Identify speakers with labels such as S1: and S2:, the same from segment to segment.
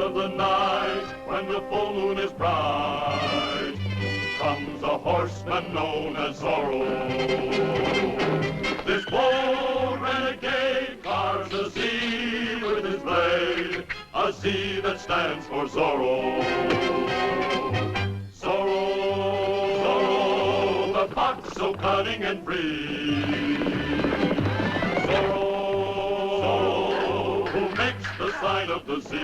S1: of the night, when the full moon is bright, comes a horseman known as Zorro. This bold renegade carves a Z with his blade, a Z that stands for Zorro. Zorro, Zorro, the fox so cunning and free. Zorro, Zorro, who makes the sign of the Z.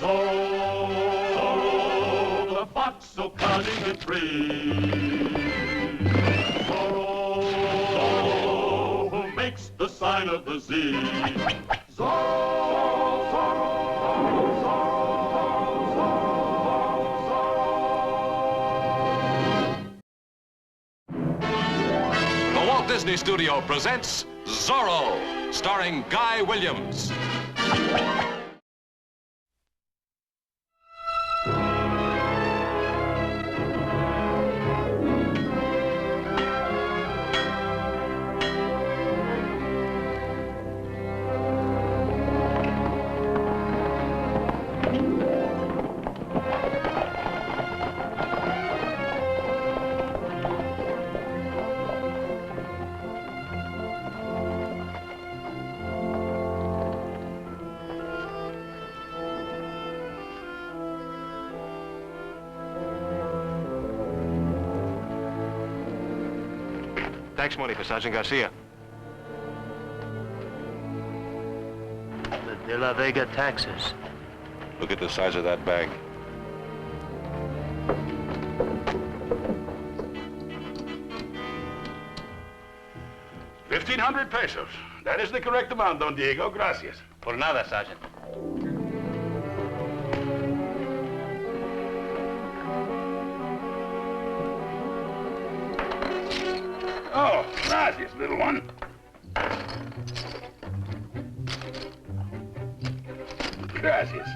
S1: Zorro, Zorro, the fox so cunning and free. Zorro, Zorro, who makes the sign of the Z. Zorro, Zorro,
S2: The Walt Disney Studio presents Zorro, starring Guy Williams.
S3: Tax money for Sergeant Garcia.
S4: The De La Vega taxes.
S3: Look at the size of that bag.
S5: $1,500 pesos. That is the correct amount, Don Diego. Gracias.
S4: Por nada, Sergeant.
S5: Oh, gracias, little one. Gracias.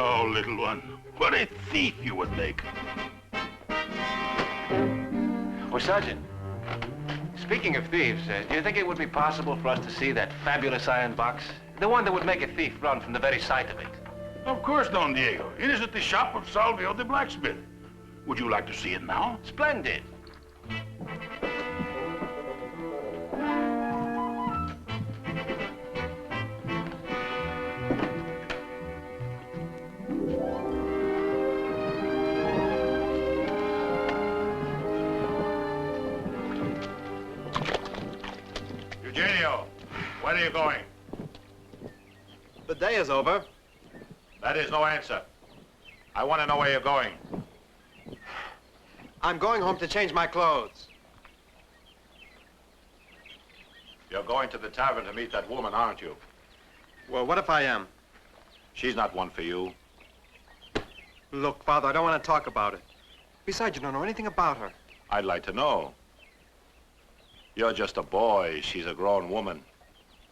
S5: Oh, little one, what a thief you would make.
S4: Oh, Sergeant, speaking of thieves, do you think it would be possible for us to see that fabulous iron box? The one that would make a thief run from the very sight of it.
S5: Of course, Don Diego. It is at the shop of Salvio the blacksmith. Would you like to see it now?
S4: Splendid.
S5: Eugenio, where are you going?
S6: The day is over.
S7: That is no answer. I want to know where you're going.
S6: I'm going home to change my clothes.
S7: You're going to the tavern to meet that woman, aren't you?
S6: Well, what if I am?
S7: She's not one for you.
S6: Look, Father, I don't want to talk about it. Besides, you don't know anything about her.
S7: I'd like to know. You're just a boy. She's a grown woman.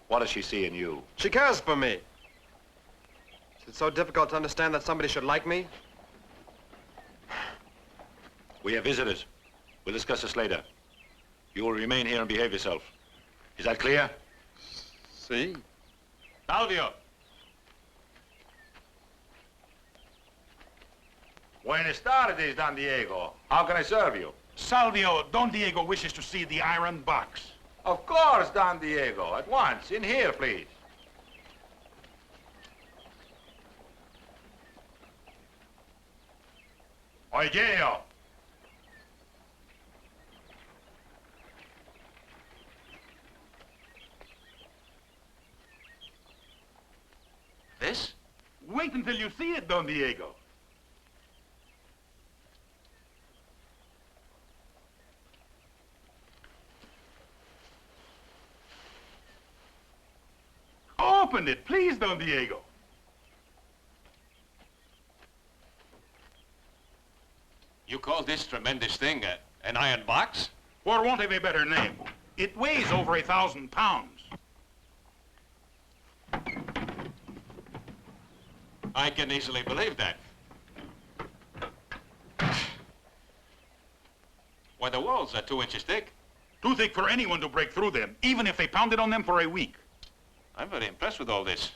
S7: What does she see in you?
S6: She cares for me. Is it so difficult to understand that somebody should like me?
S7: We have visitors. We'll discuss this later. You will remain here and behave yourself. Is that clear?
S6: See?
S7: Salvio! Buenas tardes, Don Diego. How can I serve you?
S5: Salvio, Don Diego wishes to see the iron box.
S7: Of course, Don Diego. At once. In here, please. Eugenio.
S4: This?
S5: Wait until you see it, Don Diego. Open it, please, Don Diego.
S4: You call this tremendous thing an iron box?
S5: For want of a better name, it weighs over 1,000 pounds.
S4: I can easily believe that. Why, the walls are 2 inches thick.
S5: Too thick for anyone to break through them, even if they pounded on them for a week.
S4: I'm very impressed with all this.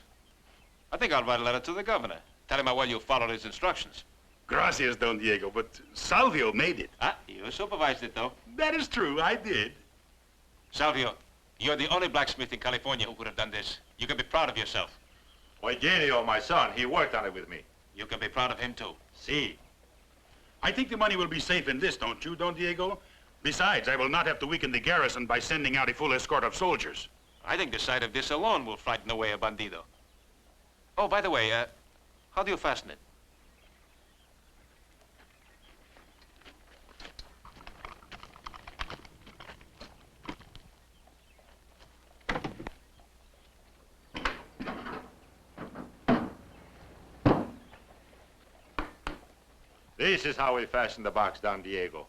S4: I think I'll write a letter to the governor. Tell him how well you followed his instructions.
S5: Gracias, Don Diego, but Salvio made it.
S4: Ah, you supervised it, though.
S5: That is true, I did.
S4: Salvio, you're the only blacksmith in California who could have done this. You can be proud of yourself.
S7: Eugenio, my son, he worked on it with me.
S4: You can be proud of him, too.
S7: See.
S5: I think the money will be safe in this, don't you, Don Diego? Besides, I will not have to weaken the garrison by sending out a full escort of soldiers.
S4: I think the sight of this alone will frighten away a bandido. Oh, by the way, how do you fasten it?
S7: This is how we fasten the box, Don Diego.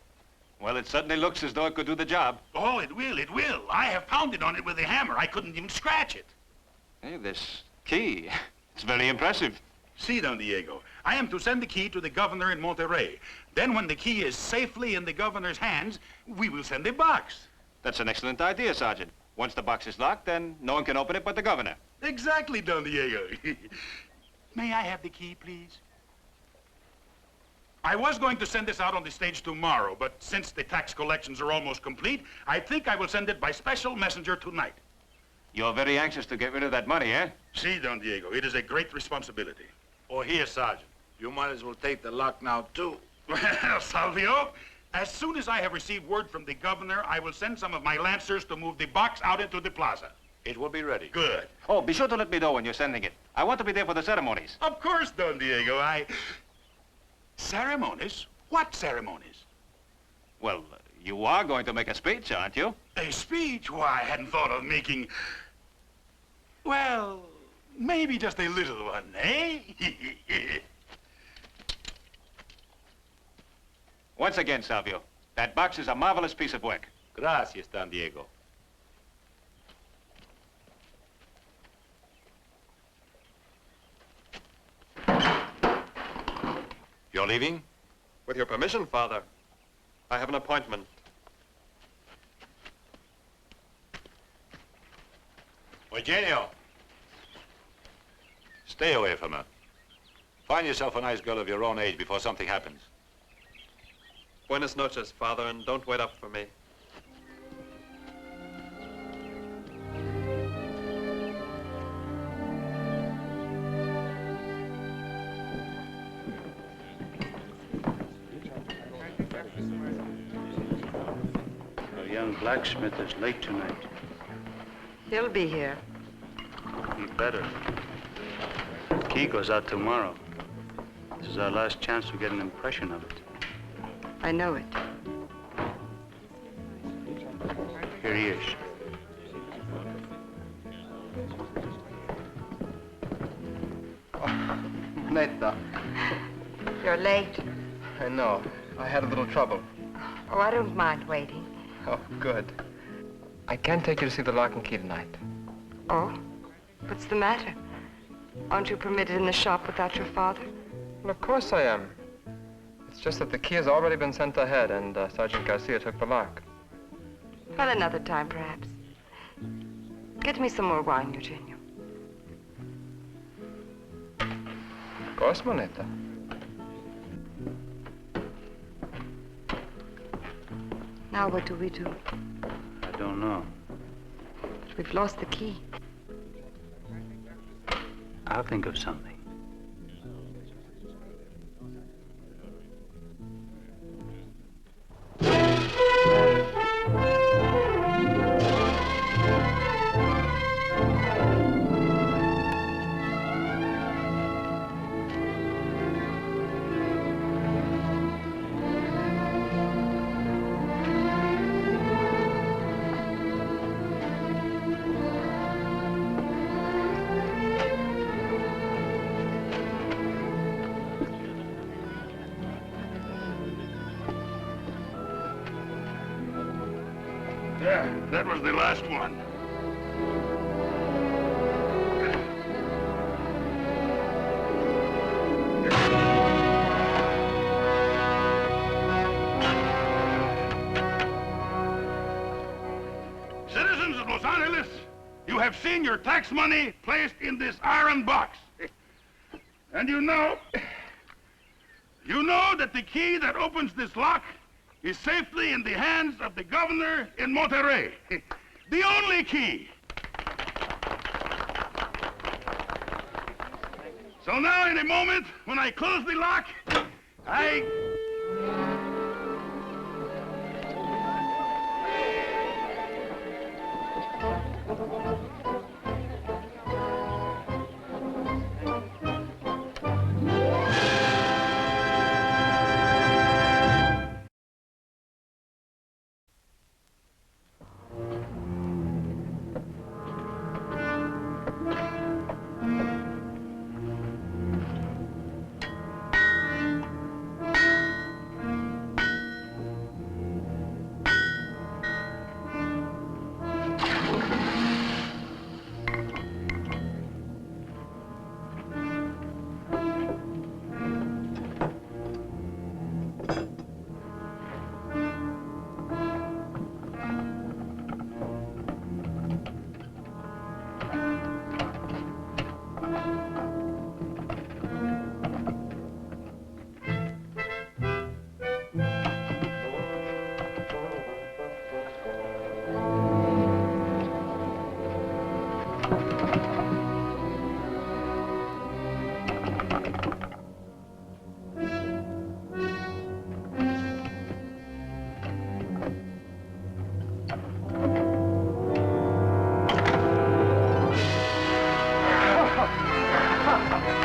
S4: Well, it certainly looks as though it could do the job.
S5: Oh, it will, it will. I have pounded on it with a hammer. I couldn't even scratch it.
S4: Hey, this key, it's very impressive.
S5: See, Don Diego, I am to send the key to the governor in Monterrey. Then when the key is safely in the governor's hands, we will send a box.
S4: That's an excellent idea, Sergeant. Once the box is locked, then no one can open it but the governor.
S5: Exactly, Don Diego. May I have the key, please? I was going to send this out on the stage tomorrow, but since the tax collections are almost complete, I think I will send it by special messenger tonight.
S4: You're very anxious to get rid of that money, eh?
S5: See, Don Diego, it is a great responsibility.
S7: Oh, here, Sergeant. You might as well take the lock now, too.
S5: Well, Salvio, as soon as I have received word from the governor, I will send some of my lancers to move the box out into the plaza.
S7: It will be ready.
S5: Good.
S4: Oh, be sure to let me know when you're sending it. I want to be there for the ceremonies.
S5: Of course, Don Diego, Ceremonies? What ceremonies?
S4: Well, you are going to make a speech, aren't you?
S5: A speech? Why, I hadn't thought of making... Well, maybe just a little one, eh?
S4: Once again, Salvio, that box is a marvelous piece of work.
S7: Gracias, Don Diego. You're leaving?
S6: With your permission, Father. I have an appointment.
S7: Eugenio. Stay away from her. Find yourself a nice girl of your own age before something happens.
S6: Buenas noches, Father, and don't wait up for me.
S8: Our young blacksmith is late tonight.
S9: He'll be here.
S8: He better. The key goes out tomorrow. This is our last chance to get an impression of it.
S9: I know it.
S8: Here he is.
S6: Neta.
S9: You're late.
S6: I know. I had a little trouble.
S9: Oh, I don't mind waiting.
S6: Oh, good. I can't take you to see the lock and key tonight.
S9: Oh? What's the matter? Aren't you permitted in the shop without your father?
S6: Well, of course I am. It's just that the key has already been sent ahead, and Sergeant Garcia took the lock.
S9: Well, another time, perhaps. Get me some more wine, Eugenio.
S6: Of course, Moneta.
S9: Now what do we do?
S8: I don't know.
S9: We've lost the key.
S8: I'll think of something.
S5: Yeah, that was the last one. Citizens of Los Angeles, you have seen your tax money placed in this iron box. And you know that the key that opens this lock is safely in the hands of the governor in Monterrey. The only key. So now, in a moment, when I close the lock,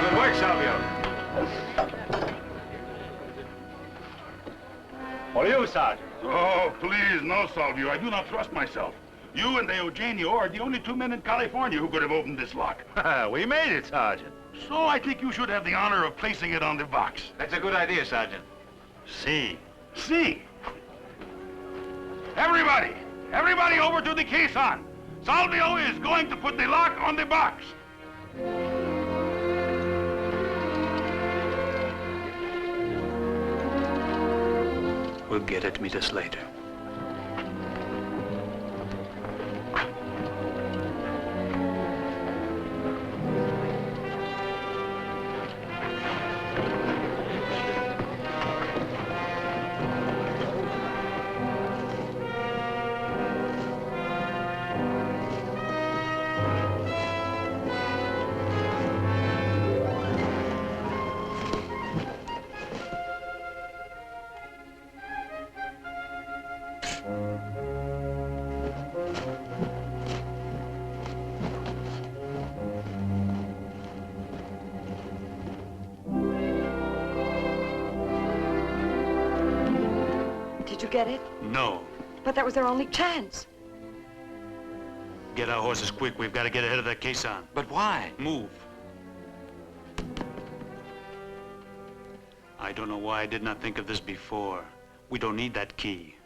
S3: Good work, Salvio.
S8: For you, Sergeant.
S5: Oh, please, no, Salvio. I do not trust myself. You and the Eugenio are the only 2 men in California who could have opened this lock.
S8: We made it, Sergeant.
S5: So I think you should have the honor of placing it on the box.
S4: That's a good idea, Sergeant.
S8: See.
S5: See? Everybody over to the caisson. Salvio is going to put the lock on the box.
S8: We'll get it. Meet us later.
S9: Did you get it?
S8: No.
S9: But that was our only chance.
S8: Get our horses quick. We've got to get ahead of that caisson.
S2: But why?
S8: Move. I don't know why I did not think of this before. We don't need that key.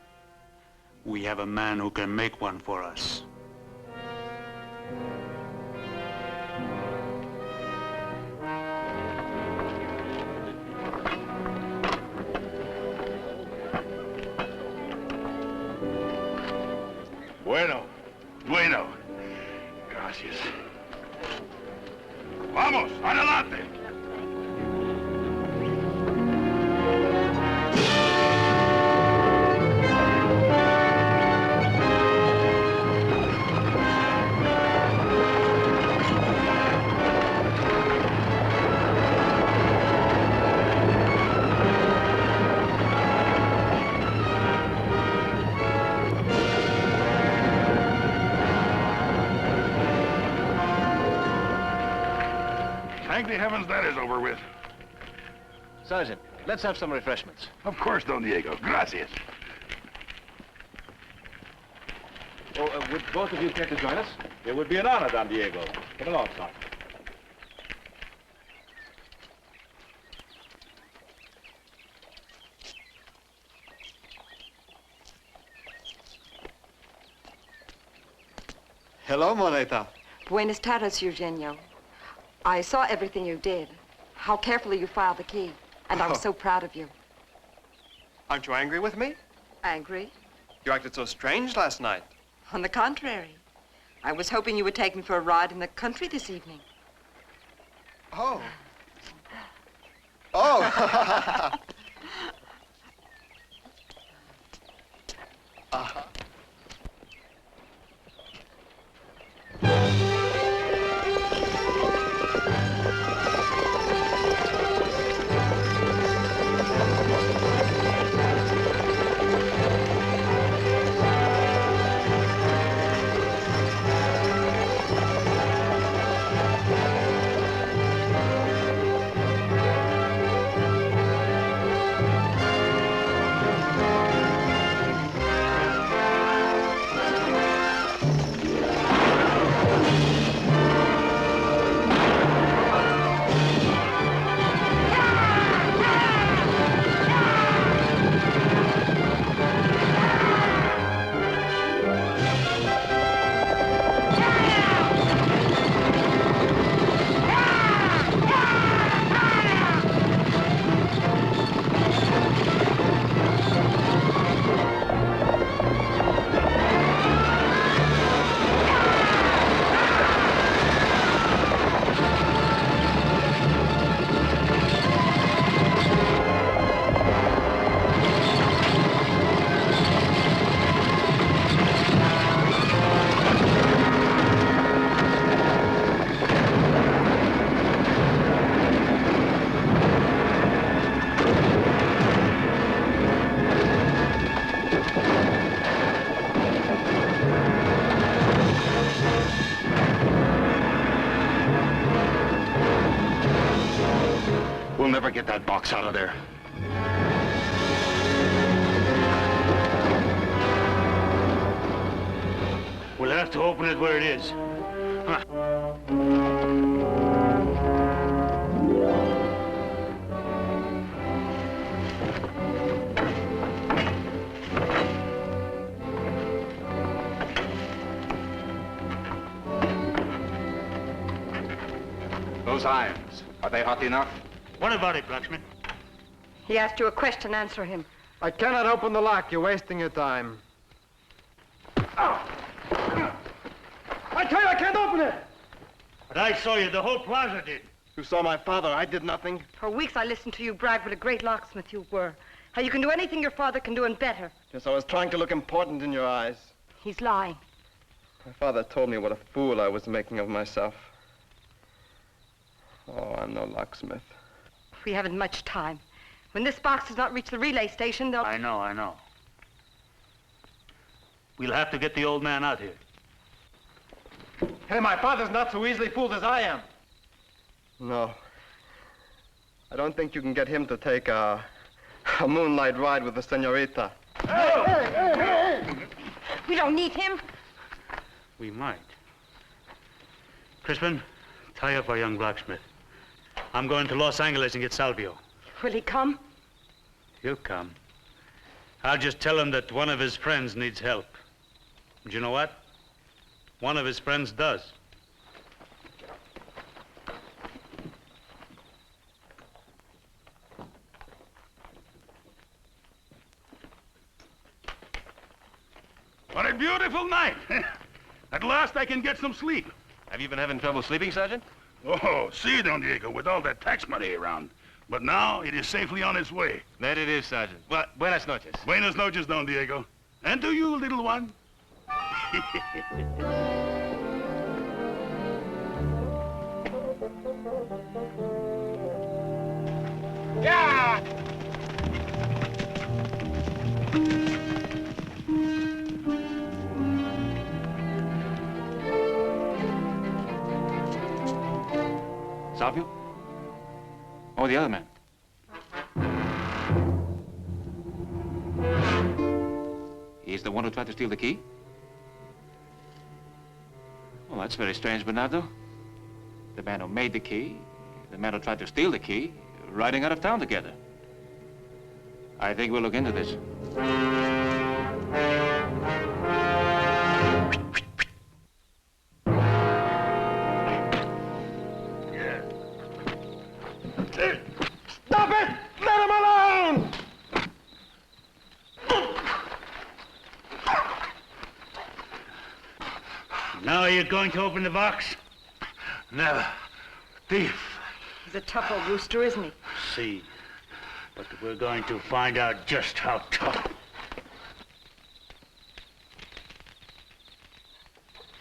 S8: We have a man who can make one for us.
S5: Bueno. Gracias. Vamos, adelante. Thank the heavens that is over with.
S4: Sergeant, let's have some refreshments.
S5: Of course, Don Diego. Gracias.
S3: Oh, would both of you care to join us? It would be an honor, Don Diego. Come along, Sergeant.
S10: Hello, Moneta.
S9: Buenas tardes, Eugenio. I saw everything you did. How carefully you filed the key. And I was so proud of you.
S10: Aren't you angry with me?
S9: Angry?
S10: You acted so strange last night.
S9: On the contrary. I was hoping you would take me for a ride in the country this evening.
S10: Oh. Oh. Uh-huh.
S8: We'll never get that box out of there. We'll have to open it where it is. Huh.
S3: Those irons, are they hot enough?
S8: What about it, blacksmith?
S9: He asked you a question, answer him.
S6: I cannot open the lock. You're wasting your time.
S8: I tell you, I can't open it! But I saw you. The whole plaza did.
S10: You saw my father. I did nothing.
S9: For weeks I listened to you brag what a great locksmith you were. How you can do anything your father can do and better.
S10: Yes, I was trying to look important in your eyes.
S9: He's lying.
S6: My father told me what a fool I was making of myself. Oh, I'm no locksmith.
S9: We haven't much time. When this box does not reach the relay station, they'll...
S8: I know. We'll have to get the old man out here.
S10: Hey, my father's not so easily fooled as I am.
S6: No. I don't think you can get him to take a moonlight ride with the senorita.
S9: Hey! We don't need him.
S8: We might. Crispin, tie up our young blacksmith. I'm going to Los Angeles and get Salvio.
S9: Will he come?
S8: He'll come. I'll just tell him that one of his friends needs help. And you know what? One of his friends does.
S5: What a beautiful night. At last I can get some sleep.
S4: Have you been having trouble sleeping, Sergeant?
S5: Oh, see, Don Diego, with all that tax money around. But now it is safely on its way.
S4: That it is, Sergeant. Well, buenas noches.
S5: Buenas noches, Don Diego. And to you, little one.
S10: Yeah!
S3: Salvio? Oh, the other man. He's the one who tried to steal the key? Well, that's very strange, Bernardo. The man who made the key, the man who tried to steal the key, riding out of town together. I think we'll look into this.
S8: Now you're going to open the box?
S5: Never. Thief.
S9: He's a tough old rooster, isn't he?
S8: See. But we're going to find out just how tough.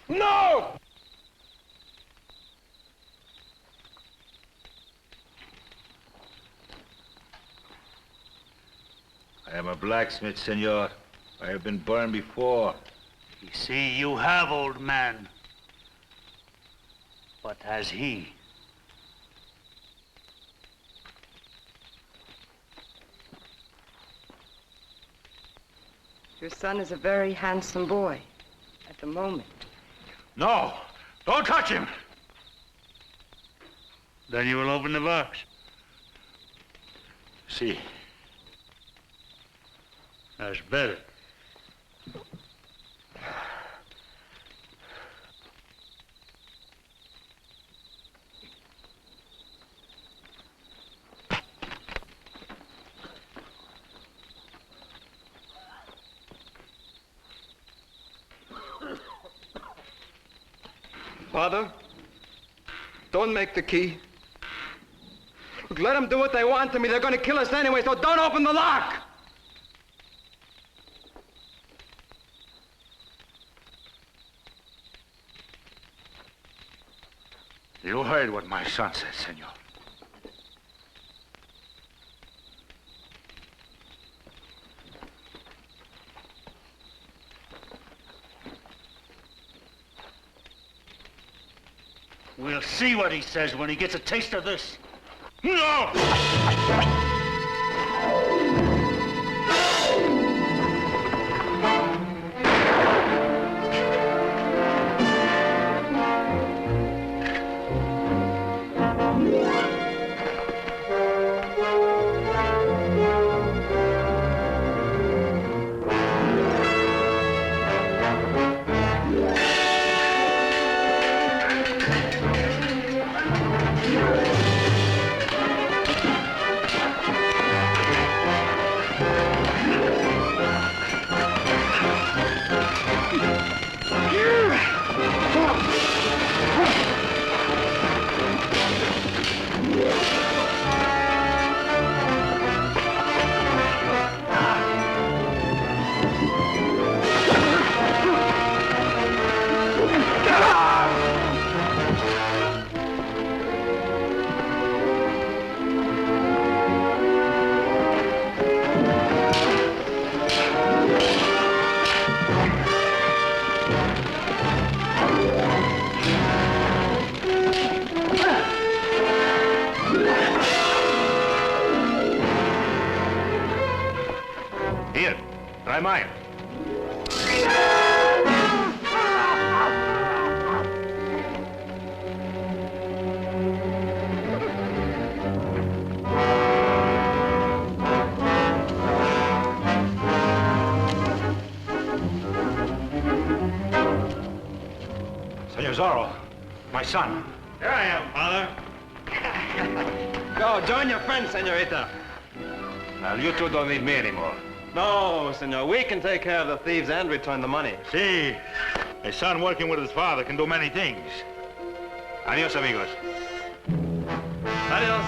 S10: No!
S11: I am a blacksmith, senor. I have been burned before.
S8: You see, you have, old man. But has he?
S9: Your son is a very handsome boy at the moment.
S5: No! Don't touch him!
S8: Then you will open the box.
S5: See.
S8: That's better.
S6: Father, don't make the key. Look, let them do what they want to me. They're going to kill us anyway, so don't open the lock!
S5: You heard what my son said, senor.
S8: We'll see what he says when he gets a taste of this.
S5: No!
S3: Here, try mine.
S5: Senor Zorro, my son.
S8: Here I am, Father.
S6: Go, join your friends, senorita.
S4: Now, you two don't need me anymore.
S6: No, senor, we can take care of the thieves and return the money.
S5: See, a son working with his father can do many things.
S4: Adios, amigos.
S6: Adios.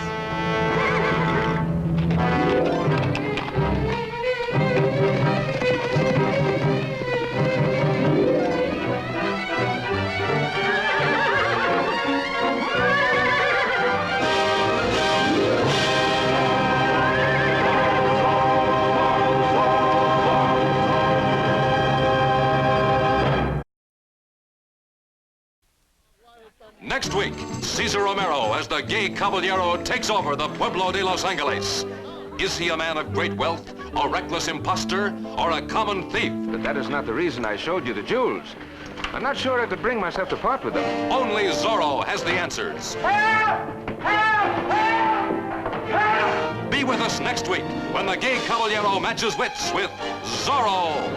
S2: Next week, Cesar Romero as the gay caballero takes over the Pueblo de Los Angeles. Is he a man of great wealth, a reckless imposter, or a common thief?
S4: But that is not the reason I showed you the jewels. I'm not sure I could bring myself to part with them.
S2: Only Zorro has the answers. Be with us next week when the gay caballero matches wits with Zorro.